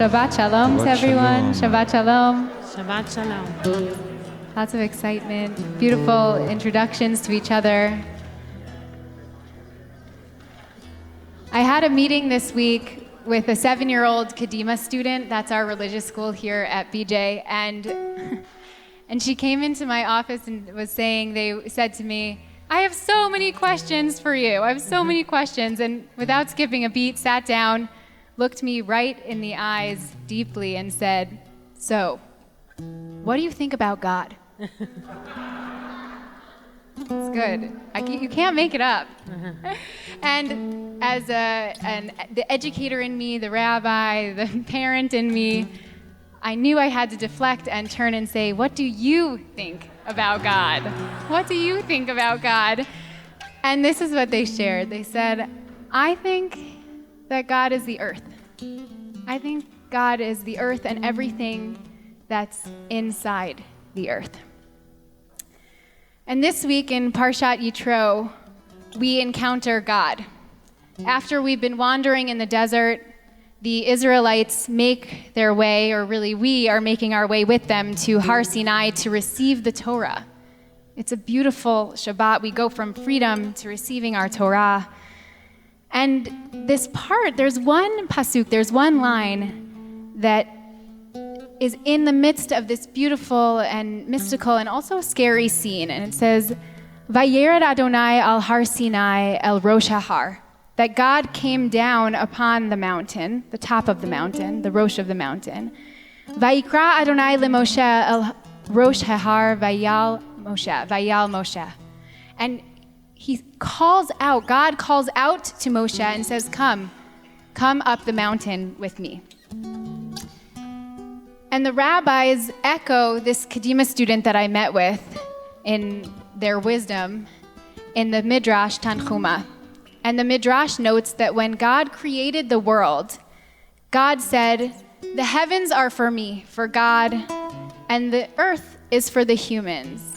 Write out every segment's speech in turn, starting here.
Shabbat Shalom to everyone. Shabbat Shalom. Shabbat Shalom. Lots of excitement, beautiful introductions to each other. I had a meeting this week with a 7-year-old Kadima student. That's our religious school here at BJ. And she came into my office and they said to me, I have so many questions for you. I have so many questions. And without skipping a beat, sat down, looked me right in the eyes deeply and said, so, what do you think about God? It's good. You can't make it up. And as the educator in me, the rabbi, the parent in me, I knew I had to deflect and turn and say, what do you think about God? What do you think about God? And this is what they shared. They said, I think that God is the earth. I think God is the earth and everything that's inside the earth. And this week in Parshat Yitro, we encounter God. After we've been wandering in the desert, the Israelites make their way, or really we are making our way with them to Har Sinai to receive the Torah. It's a beautiful Shabbat. We go from freedom to receiving our Torah. And this part, there's one pasuk, there's one line that is in the midst of this beautiful and mystical and also scary scene. And it says, Vayered Adonai al Har Sinai el Rosh HaHar, that God came down upon the mountain, the top of the mountain, the Rosh of the mountain. Vayikra Adonai leMoshe el Rosh HaHar vayal Moshe. And God calls out to Moshe and says, come up the mountain with me. And the rabbis echo this Kadima student that I met with in their wisdom in the Midrash Tanchuma. And the Midrash notes that when God created the world, God said, the heavens are for me, for God, and the earth is for the humans.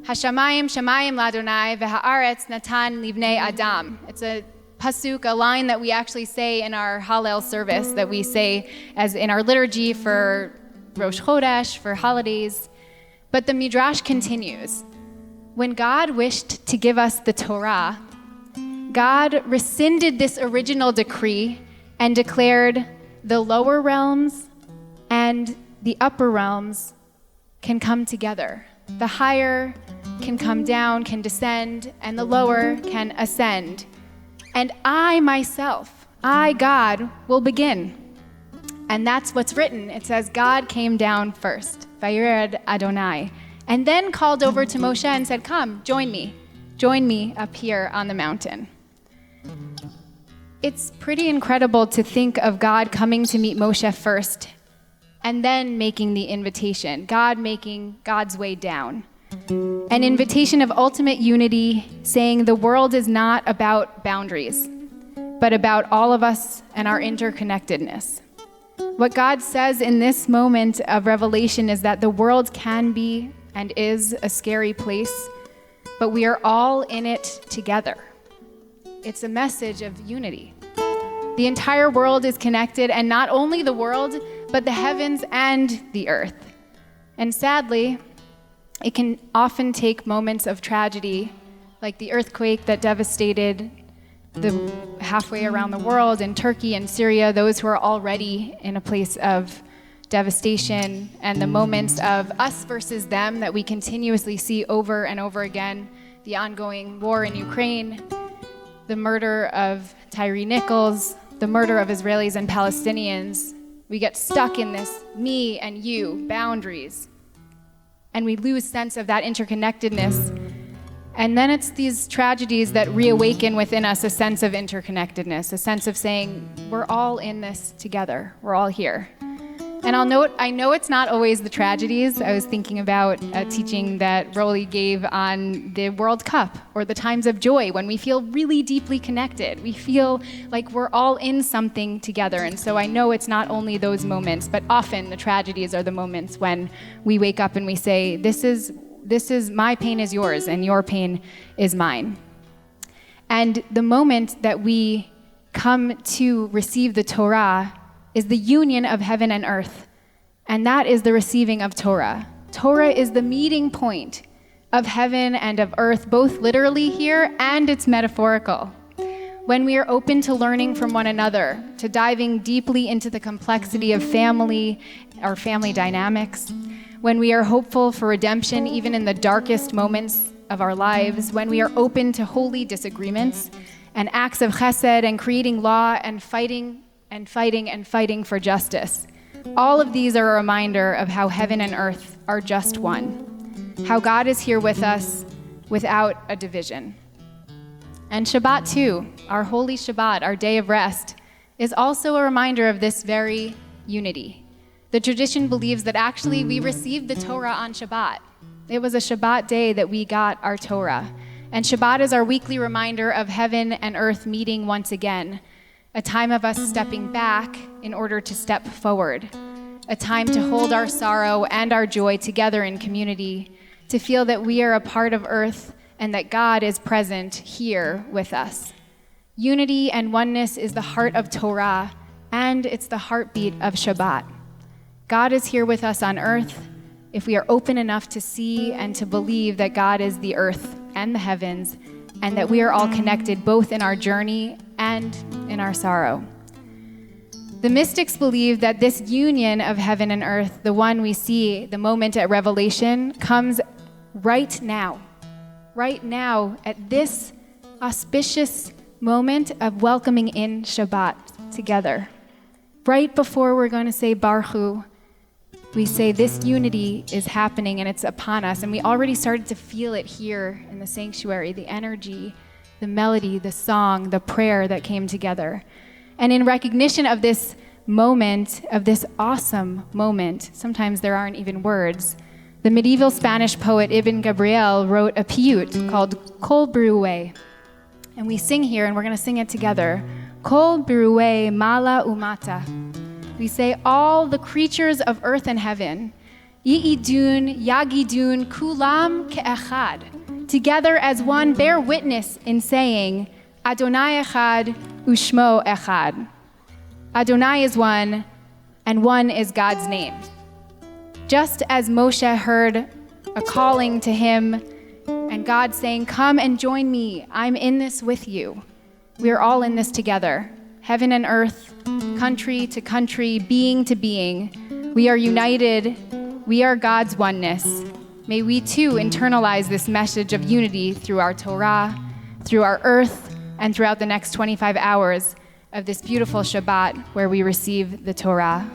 Hashamayim shamayim ladonai v'haaretz natan livnei adam. It's a pasuk, a line that we actually say in our Hallel service, that we say as in our liturgy for Rosh Chodesh, for holidays. But the Midrash continues. When God wished to give us the Torah, God rescinded this original decree and declared the lower realms and the upper realms can come together. The higher can come down, can descend, and the lower can ascend. And I myself, God, will begin. And that's what's written. It says God came down first, Vayered Adonai, and then called over to Moshe and said, come, join me up here on the mountain. It's pretty incredible to think of God coming to meet Moshe first and then making the invitation, God making God's way down. An invitation of ultimate unity, saying the world is not about boundaries, but about all of us and our interconnectedness. What God says in this moment of revelation is that the world can be and is a scary place, but we are all in it together. It's a message of unity. The entire world is connected, and not only the world, but the heavens and the earth. And sadly, it can often take moments of tragedy, like the earthquake that devastated the halfway around the world in Turkey and Syria, those who are already in a place of devastation, and the moments of us versus them that we continuously see over and over again, the ongoing war in Ukraine, the murder of Tyree Nichols, the murder of Israelis and Palestinians. We get stuck in this me and you boundaries, and we lose sense of that interconnectedness. And then it's these tragedies that reawaken within us a sense of interconnectedness, a sense of saying, we're all in this together, we're all here. And I know it's not always the tragedies. I was thinking about a teaching that Rolly gave on the World Cup, or the times of joy when we feel really deeply connected. We feel like we're all in something together. And so I know it's not only those moments, but often the tragedies are the moments when we wake up and we say, this is my pain is yours and your pain is mine. And the moment that we come to receive the Torah is the union of heaven and earth, and that is the receiving of Torah. Torah is the meeting point of heaven and of earth, both literally here and it's metaphorical. When we are open to learning from one another, to diving deeply into the complexity of family or family dynamics, when we are hopeful for redemption even in the darkest moments of our lives, when we are open to holy disagreements and acts of chesed and creating law and fighting for justice. All of these are a reminder of how heaven and earth are just one, how God is here with us without a division. And Shabbat too, our holy Shabbat, our day of rest, is also a reminder of this very unity. The tradition believes that actually we received the Torah on Shabbat. It was a Shabbat day that we got our Torah. And Shabbat is our weekly reminder of heaven and earth meeting once again, a time of us stepping back in order to step forward, a time to hold our sorrow and our joy together in community, to feel that we are a part of earth and that God is present here with us. Unity and oneness is the heart of Torah, and it's the heartbeat of Shabbat. God is here with us on earth if we are open enough to see and to believe that God is the earth and the heavens, and that we are all connected both in our journey and in our sorrow. The mystics believe that this union of heaven and earth, the one we see, the moment at Revelation, comes right now at this auspicious moment of welcoming in Shabbat together. Right before we're going to say Baruch Hu, we say this unity is happening and it's upon us, and we already started to feel it here in the sanctuary, the energy, the melody, the song, the prayer that came together. And in recognition of this moment, of this awesome moment, sometimes there aren't even words, the medieval Spanish poet Ibn Gabriel wrote a piyut called Kol Biruwe. And we sing here, and we're going to sing it together. Kol Biruwe mala umata. We say, all the creatures of earth and heaven, Yi'idun, Yagidun, Kulam Ke'echad, together as one, bear witness in saying, Adonai Echad, Ushmo Echad. Adonai is one, and one is God's name. Just as Moshe heard a calling to him, and God saying, come and join me, I'm in this with you. We are all in this together. Heaven and earth, country to country, being to being. We are united. We are God's oneness. May we too internalize this message of unity through our Torah, through our earth, and throughout the next 25 hours of this beautiful Shabbat where we receive the Torah.